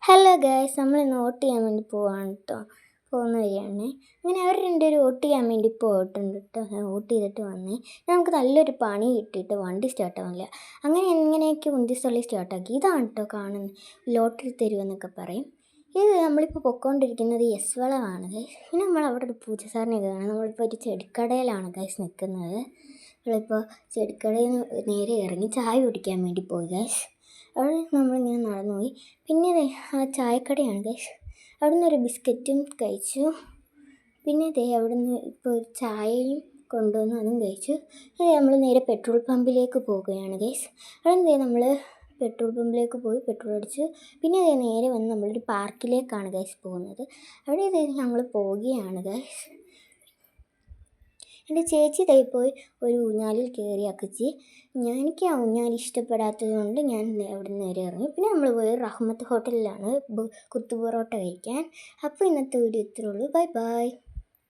Hello guys, നമ്മളിന്ന് vote ചെയ്യാൻ വേണ്ടി പോവാണ് കേട്ടോ. പോകുന്ന വഴിയാണ്. അങ്ങനെ അവർ രണ്ടുപേരും വോട്ട് ചെയ്യാൻ വേണ്ടി പോയിട്ടുണ്ട് കേട്ടോ. വോട്ട് ചെയ്തിട്ട് വന്നേ നമുക്ക് നല്ലൊരു പണി കിട്ടിയിട്ട് വണ്ടി സ്റ്റാർട്ടാവില്ല. അങ്ങനെ എങ്ങനെയൊക്കെ ഉന്തിത്തള്ളി സ്റ്റാർട്ടാക്കി. ഇതാണ് കേട്ടോ കാണുന്നത്, ലോട്ടറി തരുമെന്നൊക്കെ പറയും. ഇത് നമ്മളിപ്പോൾ പൊയ്ക്കൊണ്ടിരിക്കുന്നത് യെസ് വളമാണ് ഗൈസ്. പിന്നെ നമ്മളവിടെ ഒരു പൂജസാറിനെയൊക്കെ കാണാം. നമ്മളിപ്പോൾ ഒരു ചെടിക്കടയിലാണ് ഗൈസ് നിൽക്കുന്നത്. നമ്മളിപ്പോൾ ചെടിക്കടയിൽ നിന്ന് നേരെ ഇറങ്ങി ചായ കുടിക്കാൻ വേണ്ടി പോയി ഗൈസ്. അവിടെ നമ്മളിങ്ങനെ നടന്നു പോയി. പിന്നെ ആ ചായക്കടയാണ് ഗൈസ്. അവിടെ നിന്നൊരു ബിസ്ക്കറ്റും കഴിച്ചു. പിന്നെ അവിടെ നിന്ന് ഇപ്പോൾ ഒരു ചായയും കൊണ്ടുവന്ന് അതും കഴിച്ചു. നമ്മൾ നേരെ പെട്രോൾ പമ്പിലേക്ക് പോവുകയാണ് ഗൈസ്. അവിടെ നമ്മൾ പെട്രോൾ പമ്പിലേക്ക് പോയി പെട്രോൾ അടിച്ചു. പിന്നെ നേരെ വന്ന് നമ്മളൊരു പാർക്കിലേക്കാണ് ഗൈസ് പോകുന്നത്. അവിടെ ഞങ്ങൾ പോവുകയാണ് ഗൈസ്. എൻ്റെ ചേച്ചി പോയി ഒരു ഊഞ്ഞാലിൽ കയറി അക്കച്ചി. എനിക്ക് ആ ഊഞ്ഞാൽ ഇഷ്ടപ്പെടാത്തത് കൊണ്ട് ഞാൻ അവിടെ നിന്ന് നേരെ ഇറങ്ങി. പിന്നെ നമ്മൾ പോയി റഹ്മത്ത് ഹോട്ടലിലാണ് കുത്തു പൊറോട്ട കഴിക്കാൻ. അപ്പോൾ ഇന്നത്തെ വീഡിയോ ഇത്രയേ ഉള്ളൂ. Bye bye.